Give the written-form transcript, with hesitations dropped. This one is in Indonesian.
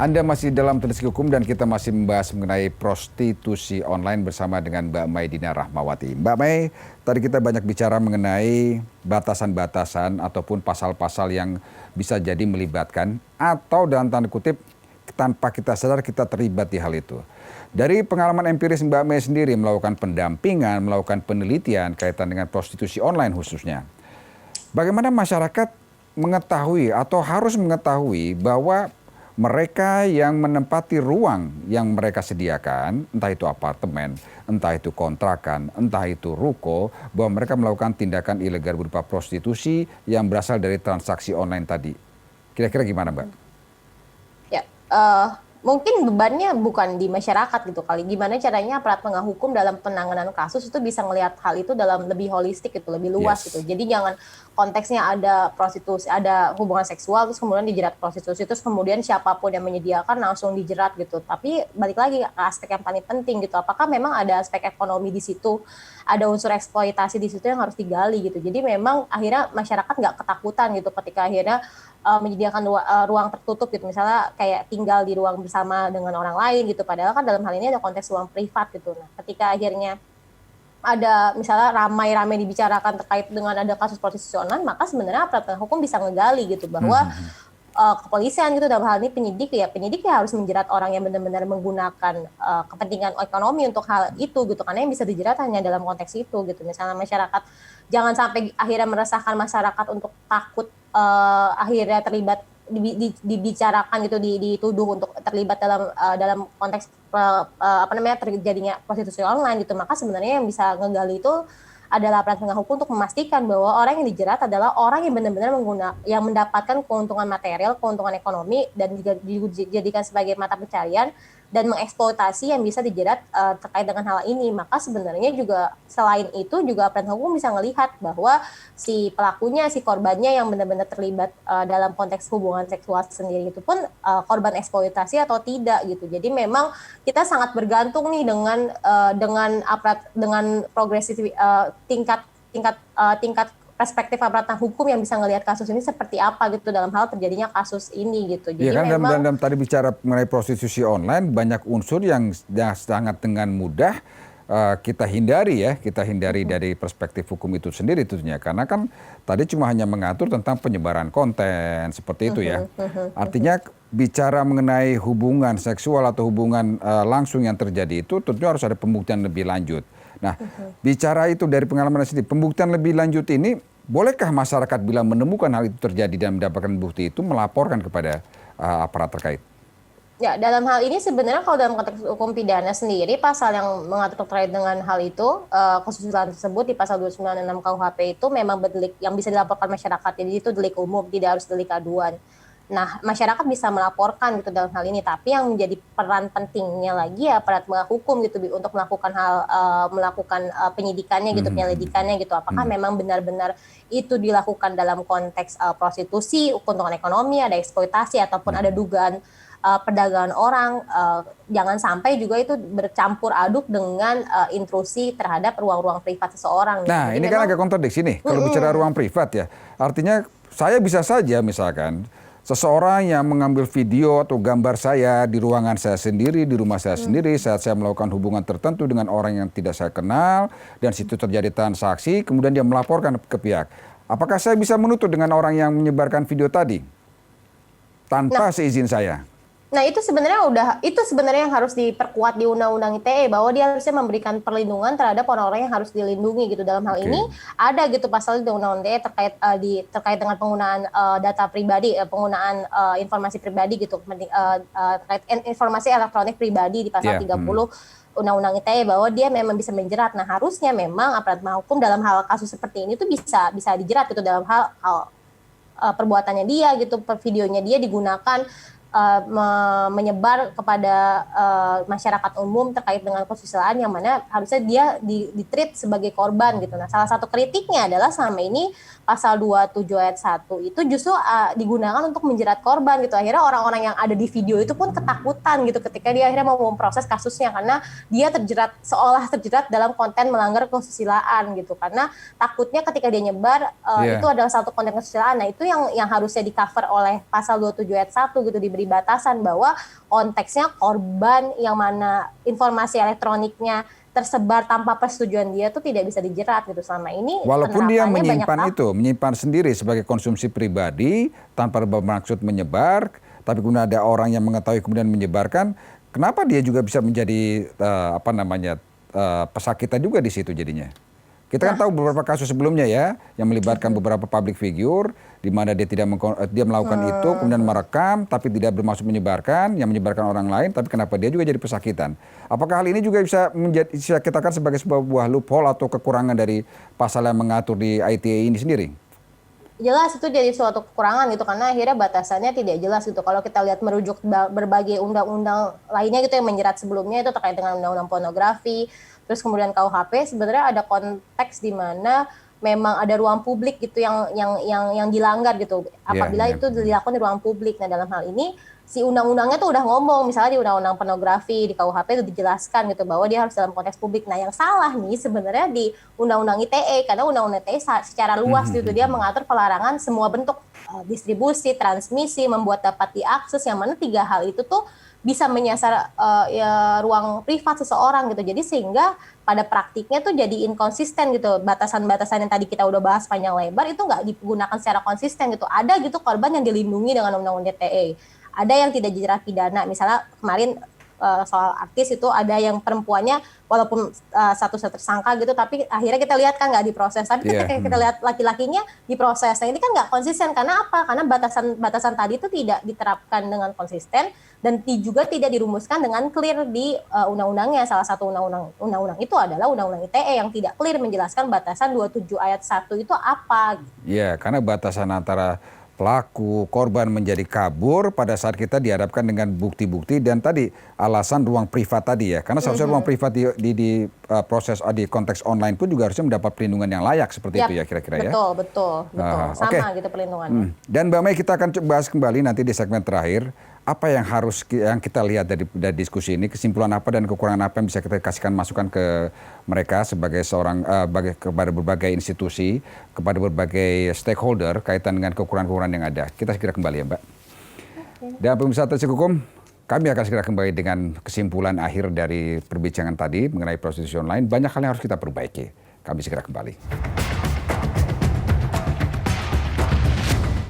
Anda masih dalam Telisik Hukum dan kita masih membahas mengenai prostitusi online bersama dengan Mbak Maidina Rahmawati. Mbak Mai, tadi kita banyak bicara mengenai batasan-batasan ataupun pasal-pasal yang bisa jadi melibatkan atau dalam tanda kutip tanpa kita sadar kita terlibat di hal itu. Dari pengalaman empiris Mbak Mai sendiri melakukan pendampingan, melakukan penelitian kaitan dengan prostitusi online khususnya. Bagaimana masyarakat mengetahui atau harus mengetahui bahwa mereka yang menempati ruang yang mereka sediakan, entah itu apartemen, entah itu kontrakan, entah itu ruko, bahwa mereka melakukan tindakan ilegal berupa prostitusi yang berasal dari transaksi online tadi. Kira-kira gimana, Mbak? Ya, mungkin bebannya bukan di masyarakat gitu kali. Gimana caranya aparat penegak hukum dalam penanganan kasus itu bisa melihat hal itu dalam lebih holistik gitu, lebih luas gitu. Jadi jangan konteksnya ada prostitusi, ada hubungan seksual, terus kemudian dijerat prostitusi, terus kemudian siapapun yang menyediakan langsung dijerat gitu. Tapi balik lagi ke aspek yang paling penting gitu. Apakah memang ada aspek ekonomi di situ, ada unsur eksploitasi di situ yang harus digali gitu. Jadi memang akhirnya masyarakat nggak ketakutan gitu ketika akhirnya menyediakan ruang tertutup gitu, misalnya kayak tinggal di ruang bersama dengan orang lain gitu, padahal kan dalam hal ini ada konteks ruang privat gitu. Nah, ketika akhirnya ada misalnya ramai-ramai dibicarakan terkait dengan ada kasus prostitusi online, maka sebenarnya aparat penegak hukum bisa ngegali gitu bahwa kepolisian gitu dalam hal ini penyidik ya harus menjerat orang yang benar-benar menggunakan kepentingan ekonomi untuk hal itu gitu, karena yang bisa dijerat hanya dalam konteks itu gitu. Misalnya masyarakat jangan sampai akhirnya meresahkan masyarakat untuk takut akhirnya terlibat dibicarakan gitu, dituduh untuk terlibat dalam konteks terjadinya prostitusi online gitu. Maka sebenarnya yang bisa ngegali itu adalah aparat penegak hukum untuk memastikan bahwa orang yang dijerat adalah orang yang benar-benar yang mendapatkan keuntungan material, keuntungan ekonomi, dan dijadikan sebagai mata pencarian dan mengeksploitasi yang bisa dijerat terkait dengan hal ini. Maka sebenarnya juga selain itu juga aparat hukum bisa melihat bahwa si pelakunya, si korbannya yang benar-benar terlibat dalam konteks hubungan seksual sendiri itu pun korban eksploitasi atau tidak gitu. Jadi memang kita sangat bergantung nih dengan aparat, dengan progresif tingkat perspektif aparat hukum yang bisa ngelihat kasus ini seperti apa gitu dalam hal terjadinya kasus ini gitu. Jadi ya kan memang dalam tadi bicara mengenai prostitusi online banyak unsur yang sangat dengan mudah kita hindari dari perspektif hukum itu sendiri tentunya, karena kan tadi cuma hanya mengatur tentang penyebaran konten seperti itu ya. Artinya bicara mengenai hubungan seksual atau hubungan langsung yang terjadi itu tentunya harus ada pembuktian lebih lanjut. Nah, bicara itu dari pengalaman sendiri, pembuktian lebih lanjut ini, bolehkah masyarakat bila menemukan hal itu terjadi dan mendapatkan bukti itu melaporkan kepada aparat terkait? Ya, dalam hal ini sebenarnya kalau dalam konteks hukum pidana sendiri, pasal yang mengatur terkait dengan hal itu, kesusilaan tersebut di pasal 296 KUHP itu memang berdelik yang bisa dilaporkan masyarakat. Jadi itu delik umum, tidak harus delik aduan. Nah, masyarakat bisa melaporkan gitu dalam hal ini, tapi yang menjadi peran pentingnya lagi ya aparat penegak hukum gitu untuk melakukan penyidikannya gitu, penyelidikannya gitu. Apakah memang benar-benar itu dilakukan dalam konteks prostitusi, keuntungan ekonomi, ada eksploitasi ataupun ada dugaan perdagangan orang, jangan sampai juga itu bercampur aduk dengan intrusi terhadap ruang-ruang privat seseorang. Nah, Jadi ini kan agak kontradiksi nih, kalau bicara ruang privat ya. Artinya saya bisa saja misalkan seseorang yang mengambil video atau gambar saya di ruangan saya sendiri, di rumah saya sendiri, saat saya melakukan hubungan tertentu dengan orang yang tidak saya kenal, dan situ terjadi transaksi, kemudian dia melaporkan ke pihak. Apakah saya bisa menuntut dengan orang yang menyebarkan video tadi tanpa seizin saya? Nah, itu sebenarnya yang harus diperkuat di Undang-Undang ITE, bahwa dia harusnya memberikan perlindungan terhadap orang-orang yang harus dilindungi gitu. Dalam hal ini ada gitu pasal di Undang-Undang ITE terkait dengan penggunaan data pribadi, penggunaan informasi pribadi gitu, terkait informasi elektronik pribadi di pasal 30 Undang-Undang ITE, bahwa dia memang bisa menjerat. Nah, harusnya memang aparat hukum dalam hal kasus seperti ini tuh bisa dijerat gitu dalam hal perbuatannya dia gitu, videonya dia digunakan menyebar kepada masyarakat umum terkait dengan kesusilaan yang mana harusnya dia di-treat sebagai korban gitu. Nah, salah satu kritiknya adalah selama ini pasal 27 ayat 1 itu justru digunakan untuk menjerat korban gitu. Akhirnya orang-orang yang ada di video itu pun ketakutan gitu ketika dia akhirnya mau memproses kasusnya, karena dia seolah terjerat dalam konten melanggar kesusilaan gitu. Karena takutnya ketika dia nyebar itu adalah satu konten kesusilaan. Nah, itu yang harusnya di-cover oleh pasal 27 ayat 1 gitu, diberi menjadi batasan bahwa konteksnya korban yang mana informasi elektroniknya tersebar tanpa persetujuan dia tuh tidak bisa dijerat gitu selama ini. Walaupun dia penerapannya menyimpan sendiri sebagai konsumsi pribadi tanpa bermaksud menyebar, tapi kemudian ada orang yang mengetahui kemudian menyebarkan, kenapa dia juga bisa menjadi pesakitan juga di situ jadinya? Kita kan tahu beberapa kasus sebelumnya ya yang melibatkan beberapa public figure di mana dia melakukan itu kemudian merekam tapi tidak bermaksud menyebarkan, yang menyebarkan orang lain, tapi kenapa dia juga jadi pesakitan? Apakah hal ini juga bisa kita katakan sebagai sebuah loophole atau kekurangan dari pasal yang mengatur di ITE ini sendiri? Jelas itu jadi suatu kekurangan gitu karena akhirnya batasannya tidak jelas gitu. Kalau kita lihat merujuk berbagai undang-undang lainnya gitu yang menjerat sebelumnya itu terkait dengan undang-undang pornografi, terus kemudian KUHP sebenarnya ada konteks di mana memang ada ruang publik gitu yang dilanggar gitu. Apabila itu dilakukan di ruang publik. Nah, dalam hal ini si undang-undangnya tuh udah ngomong, misalnya di undang-undang pornografi di KUHP itu dijelaskan gitu bahwa dia harus dalam konteks publik. Nah, yang salah nih sebenarnya di undang-undang ITE karena undang-undang ITE secara luas gitu dia mengatur pelarangan semua bentuk distribusi, transmisi, membuat dapat diakses, yang mana 3 hal itu tuh bisa menyasar ruang privat seseorang gitu. Jadi sehingga pada praktiknya tuh jadi inkonsisten gitu. Batasan-batasan yang tadi kita udah bahas panjang lebar itu nggak digunakan secara konsisten gitu. Ada gitu korban yang dilindungi dengan undang-undang ITE. Ada yang tidak dijerat pidana. Misalnya kemarin soal artis itu ada yang perempuannya walaupun statusnya tersangka gitu, tapi akhirnya kita lihat kan nggak diproses. Tapi ketika kita lihat laki-lakinya diproses. Nah ini kan nggak konsisten. Karena apa? Karena batasan tadi itu tidak diterapkan dengan konsisten dan juga tidak dirumuskan dengan clear di undang-undangnya. Salah satu undang-undang itu adalah undang-undang ITE yang tidak clear menjelaskan batasan 27 ayat 1 itu apa. Iya, karena batasan antara pelaku, korban menjadi kabur pada saat kita dihadapkan dengan bukti-bukti dan tadi alasan ruang privat tadi ya. Karena seharusnya ruang privat di proses di konteks online pun juga harusnya mendapat perlindungan yang layak seperti itu ya kira-kira ya. Betul. Sama gitu perlindungannya. Dan Mbak May, kita akan bahas kembali nanti di segmen terakhir. Apa yang kita lihat dari diskusi ini, kesimpulan apa dan kekurangan apa yang bisa kita kasihkan masukan ke mereka sebagai kepada berbagai institusi, kepada berbagai stakeholder kaitan dengan kekurangan-kekurangan yang ada. Kita segera kembali ya Mbak. Dan pemirsa Tracik Hukum, kami akan segera kembali dengan kesimpulan akhir dari perbincangan tadi mengenai prostitusi online. Banyak hal yang harus kita perbaiki. Kami segera kembali.